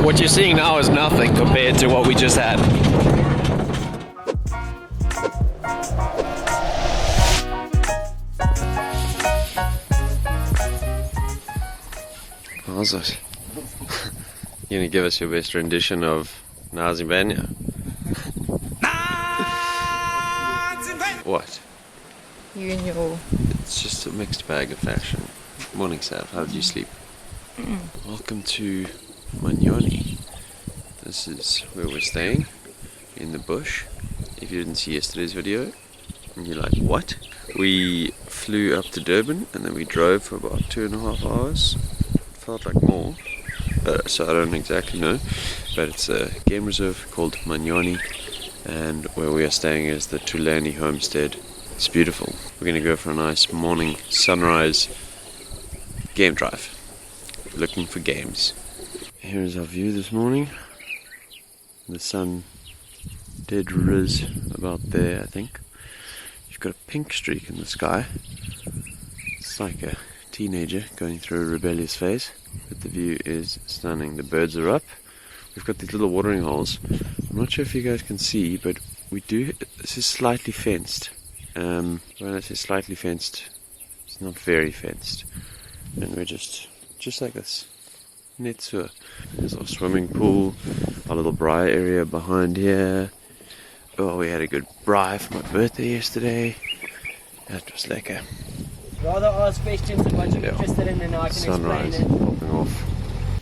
What you're seeing now is nothing compared to what we just had. How's it? You gonna give us your best rendition of Nazibania? What? You and your... It's just a mixed bag of fashion. Morning, Sav. How did you sleep? Welcome to Manyoni. This is where we're staying, in the bush. If you didn't see yesterday's video, and you're like, what? We flew up to Durban and then we drove for about 2.5 hours. Felt like more, so I don't exactly know. But it's a game reserve called Manyoni, and where we are staying is the Tulani homestead. It's beautiful. We're going to go for a nice morning sunrise game drive, looking for games. Here's our view this morning. The sun did rise about there, I think. You've got a pink streak in the sky. It's like a teenager going through a rebellious phase. But the view is stunning. The birds are up. We've got these little watering holes. I'm not sure if you guys can see, but we do. This is slightly fenced. When I say slightly fenced, it's not very fenced. And we're just like this. Net so. There's our swimming pool, our little braai area behind here. Oh, we had a good braai for my birthday yesterday. That was lekker. Rather ask questions of what you're interested in and I can Sunrise explain it. popping off.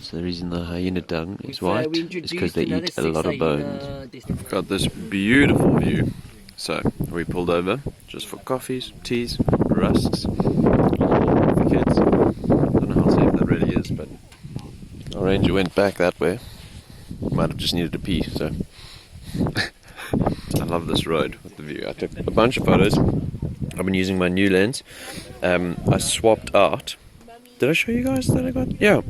So the reason the hyena dung is white is because they eat a lot of bones. We've got this beautiful view. So we pulled over just for coffees, teas, rusks for kids. I don't know how safe that really is, but our ranger went back that way. Might have just needed to pee, so I love this road with the view. I took a bunch of photos. I've been using my new lens. I swapped out. Did I show you guys that I got? Yeah,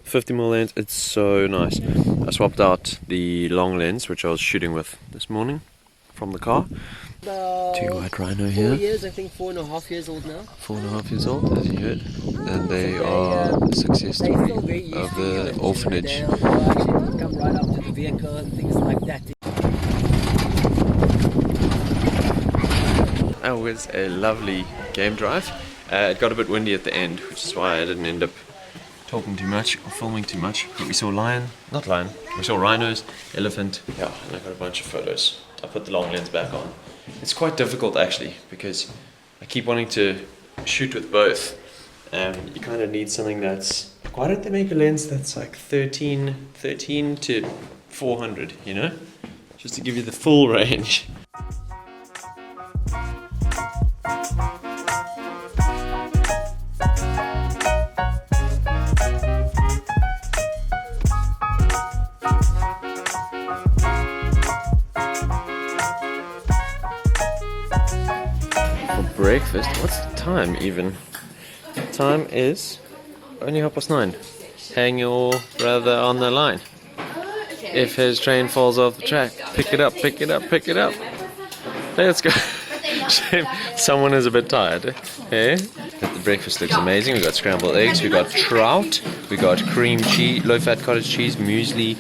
50mm lens. It's so nice. I swapped out the long lens, which I was shooting with this morning from the car. Two white rhino here. 4 years, I think 4.5 years old now. 4.5 years old, as you heard. And they are the success story of the orphanage. They'll actually come right up to the vehicle and things like that. That was a lovely game drive. It got a bit windy at the end, which is why I didn't end up talking too much or filming too much. But we saw we saw rhinos, elephant, yeah, and I got a bunch of photos. I put the long lens back on. It's quite difficult actually, because I keep wanting to shoot with both. You kind of need something that's, why don't they make a lens that's like 13 to 400, you know? Just to give you the full range. Breakfast? What's the time even? Time is only 9:30. Hang your brother on the line. If his train falls off the track, pick it up, pick it up, pick it up. Let's go. Someone is a bit tired. Eh? But the breakfast looks amazing. We got scrambled eggs, we got trout, we got cream cheese, low-fat cottage cheese, muesli,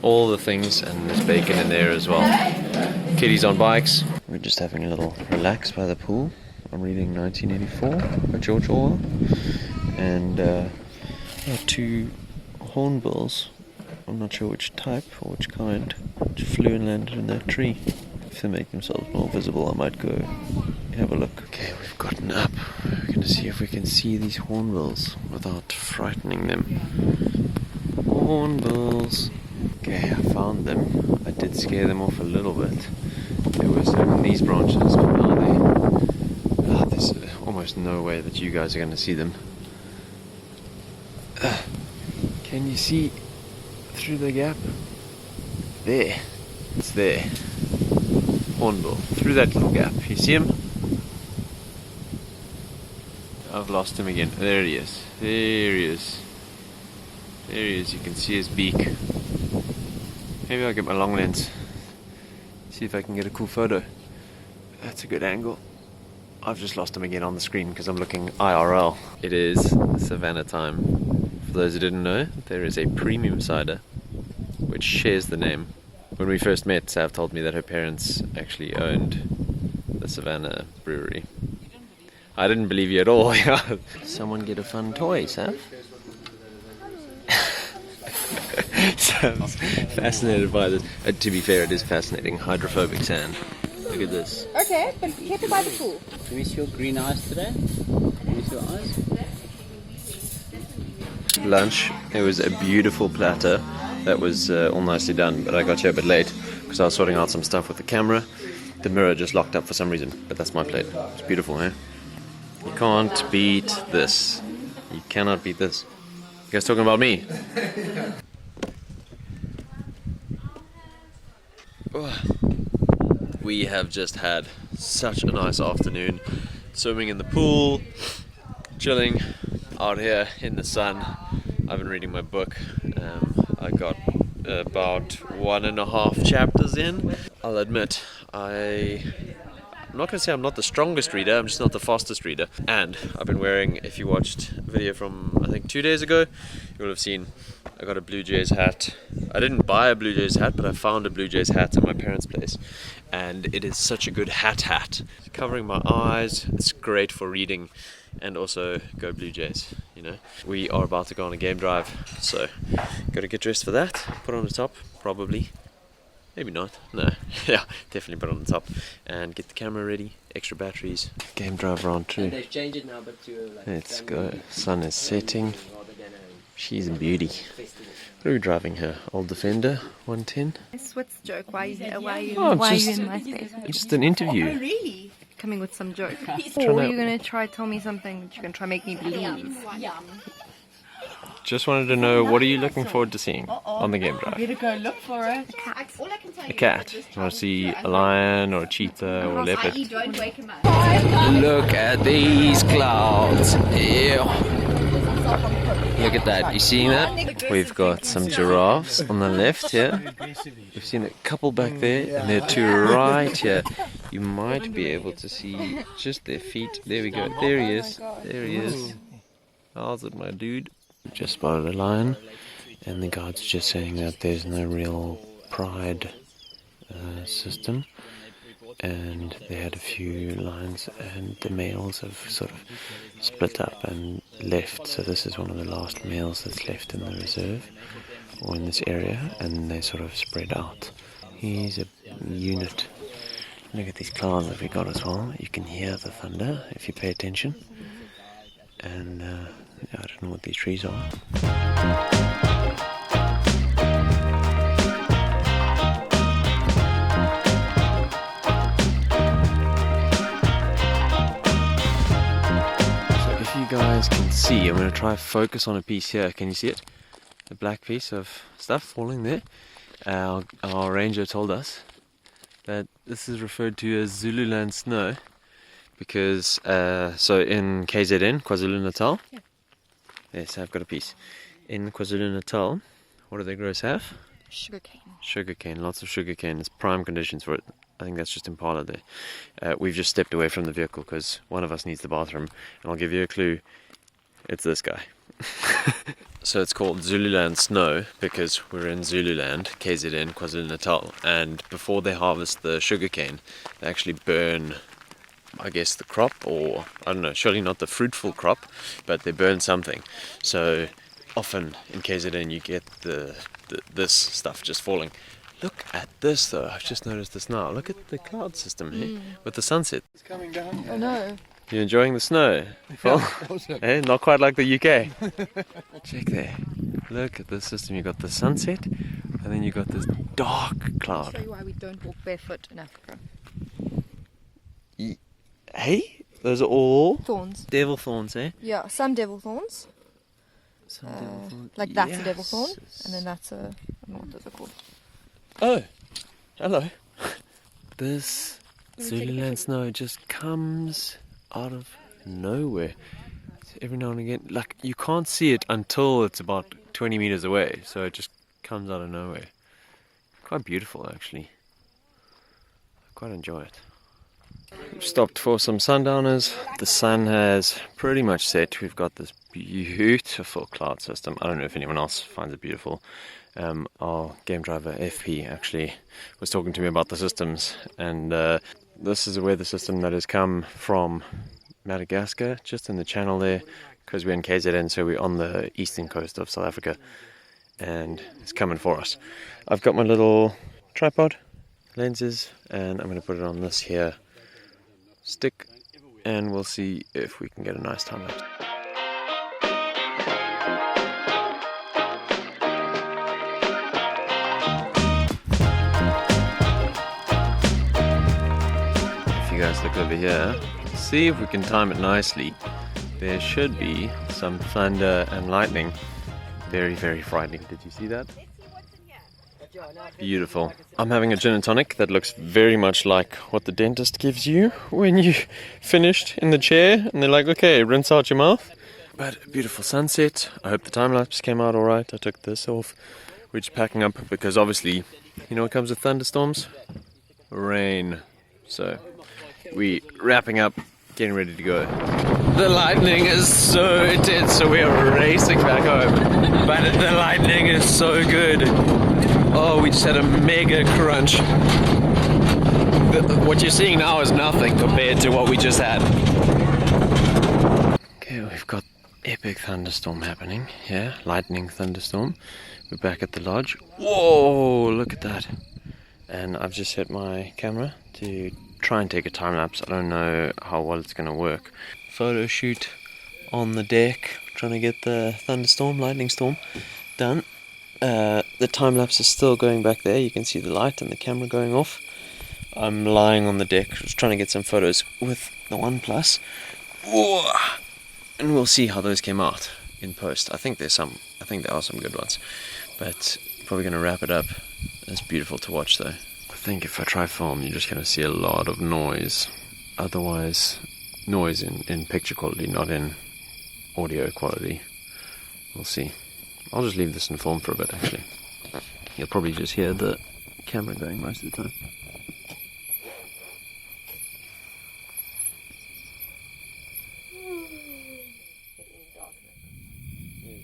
all the things, and there's bacon in there as well. Kiddies on bikes. We're just having a little relax by the pool. I'm reading 1984 by George Orwell, and two hornbills, I'm not sure which type or which kind, which flew and landed in that tree. If they make themselves more visible, I might go have a look. Okay, we've gotten up. We're going to see if we can see these hornbills without frightening them. Hornbills. Okay, I found them. I did scare them off a little bit. There was in these branches, but now there's almost no way that you guys are going to see them. Can you see through the gap? There. It's there. Hornbill. Through that little gap. You see him? I've lost him again. There he is. There he is. There he is. You can see his beak. Maybe I'll get my long lens. See if I can get a cool photo. That's a good angle. I've just lost him again on the screen because I'm looking IRL. It is Savannah time. For those who didn't know, there is a premium cider which shares the name. When we first met, Sav told me that her parents actually owned the Savannah brewery. I didn't believe you at all. Someone get a fun toy, Sav? Sav's fascinated by this. To be fair, it is fascinating. Hydrophobic sand. Look at this. Okay, but be careful by the pool. Do we see your green eyes today? Do we see your eyes? Lunch. It was a beautiful platter that was all nicely done, but I got here a bit late because I was sorting out some stuff with the camera. The mirror just locked up for some reason, but that's my plate. It's beautiful, eh? You can't beat this. You cannot beat this. You guys talking about me? We have just had such a nice afternoon, swimming in the pool, chilling out here in the sun. I've been reading my book. I got about 1.5 chapters in. I'll admit, I'm not going to say I'm not the strongest reader, I'm just not the fastest reader. And I've been wearing, if you watched a video from I think 2 days ago, you will have seen I got a Blue Jays hat. I didn't buy a Blue Jays hat, but I found a Blue Jays hat at my parents' place. And it is such a good hat. It's covering my eyes, it's great for reading, and also go Blue Jays, you know. We are about to go on a game drive, so gotta get dressed for that, put on the top, probably. Maybe not, no, yeah, definitely put on the top, and get the camera ready, extra batteries. Game drive round 2. They've changed it now, but to like Let's go, sun is setting. She's a beauty. What are we driving here? Old Defender 110? What's the joke? Why are you here? Why Oh, are just- you in my space? Just an interview. Really? Coming with some joke. Trying Or to- you're going to try tell me something that you're going to try make me believe. Just wanted to know, what are you looking forward to seeing on the game drive? Better go look for it. A cat. You want to see a lion or a cheetah or a leopard? Don't wake him up. Look at these clouds. Ew. Look at that. You seeing that? We've got some giraffes on the left here. We've seen a couple back there, and they're to right here. You might be able to see just their feet. There we go. There he is. There he is. How's it, my dude? Just spotted a lion, and the guide's just saying that there's no real pride system. And they had a few lions, and the males have sort of split up and left. So this is one of the last males that's left in the reserve or in this area, and they sort of spread out. He's a unit. Look at these clouds that we got as well. You can hear the thunder if you pay attention. And I don't know what these trees are. You guys can see, I'm going to try focus on a piece here. Can you see it? The black piece of stuff falling there. Our ranger told us that this is referred to as Zululand snow because so in KZN, Kwa-Zulu Natal. Yeah. Yes, I've got a piece. In Kwa-Zulu Natal, what do they grow, Sav? Sugarcane. Sugarcane, lots of sugarcane. It's prime conditions for it. I think that's just Impala there. We've just stepped away from the vehicle because one of us needs the bathroom, and I'll give you a clue. It's this guy. So it's called Zululand snow because we're in Zululand, KZN, Kwa-Zulu Natal, and before they harvest the sugarcane, they actually burn, I guess, the crop, or I don't know, surely not the fruitful crop, but they burn something. So often in KZN you get this stuff just falling. Look at this though, I've just noticed this now. Look at the cloud system here with the sunset. It's coming down. Oh no. You enjoying the snow? Phil? Eh? Not quite like the UK. Check there. Look at this system. You got the sunset and then you got this dark I'll show cloud. you why we don't walk barefoot in Africa. Hey, those are all Thorns. devil thorns, eh? Yeah, some devil thorns. Some devil thorns. Like that's a devil thorn, Yes. and then that's a, I don't know what those are called. Oh, hello. This Let me take a Zululand picture. snow just comes out of nowhere. Every now and again, like you can't see it until it's about 20 meters away, so it just comes out of nowhere. Quite beautiful, actually. I quite enjoy it. Stopped for some sundowners. The sun has pretty much set. We've got this beautiful cloud system. I don't know if anyone else finds it beautiful. Our game driver FP actually was talking to me about the systems, and this is a weather system that has come from Madagascar, just in the channel there, because we're in KZN, so we're on the eastern coast of South Africa, and it's coming for us. I've got my little tripod lenses, and I'm going to put it on this here stick, and we'll see if we can get a nice time lapse. If you guys look over here, see if we can time it nicely. There should be some thunder and lightning. Very, very frightening. Did you see that? Beautiful. I'm having a gin and tonic that looks very much like what the dentist gives you when you finished in the chair and they're like, okay, rinse out your mouth. But a beautiful sunset. I hope the time lapse came out alright. I took this off. We're just packing up because obviously, you know what comes with thunderstorms? Rain. So we're wrapping up, getting ready to go. The lightning is so intense, so we are racing back home. But the lightning is so good. Oh, we just had a mega crunch. What you're seeing now is nothing compared to what we just had. Okay, we've got epic thunderstorm happening. Yeah, lightning thunderstorm. We're back at the lodge. Whoa, look at that. And I've just set my camera to try and take a time lapse. I don't know how well it's going to work. Photo shoot on the deck, trying to get the thunderstorm, lightning storm done. The time lapse is still going back there. You can see the light and the camera going off. I'm lying on the deck, just trying to get some photos with the OnePlus. Whoa! And we'll see how those came out in post. I think there are some good ones. But probably going to wrap it up. It's beautiful to watch though. I think if I try film, you're just going to see a lot of noise. Otherwise, noise in picture quality, not in audio quality. We'll see. I'll just leave this in film for a bit actually. You'll probably just hear the camera going most of the time.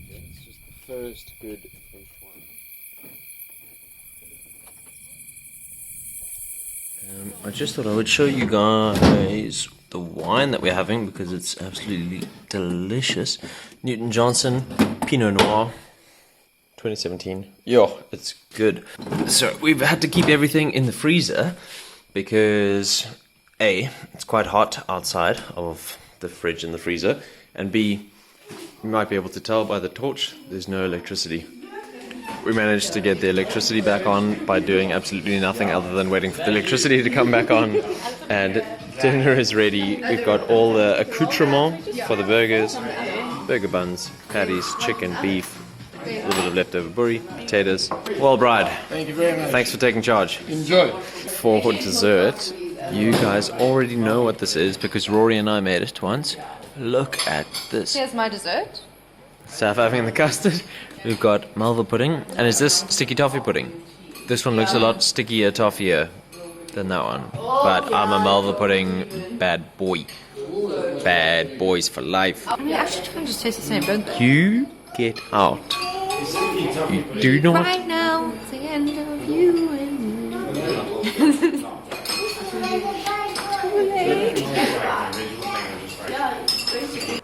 It's just the first good fish one. I just thought I would show you guys the wine that we're having because it's absolutely delicious. Newton Johnson Pinot Noir 2017. Yo, it's good. So we've had to keep everything in the freezer because A, it's quite hot outside of the fridge and the freezer, and B, you might be able to tell by the torch there's no electricity. We managed to get the electricity back on by doing absolutely nothing other than waiting for the electricity to come back on, and dinner is ready. We've got all the accoutrements for the burgers, burger buns, patties, chicken, beef, a little bit of leftover burry, potatoes. Well, Bride, Thank you very much. thanks for taking charge. Enjoy. For dessert, you guys already know what this is because Rory and I made it once. Look at this. Here's my dessert. South having the custard. We've got Malva pudding. And is this sticky toffee pudding? This one looks a lot stickier, toffier than that one. But I'm a Malva pudding bad boy. Bad boys for life. You actually can just taste the same, don't they? You get out. You do not. Right now, it's the end of you and me. Too late.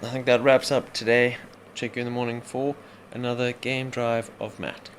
I think that wraps up today. Check you in the morning for another game drive of Matt.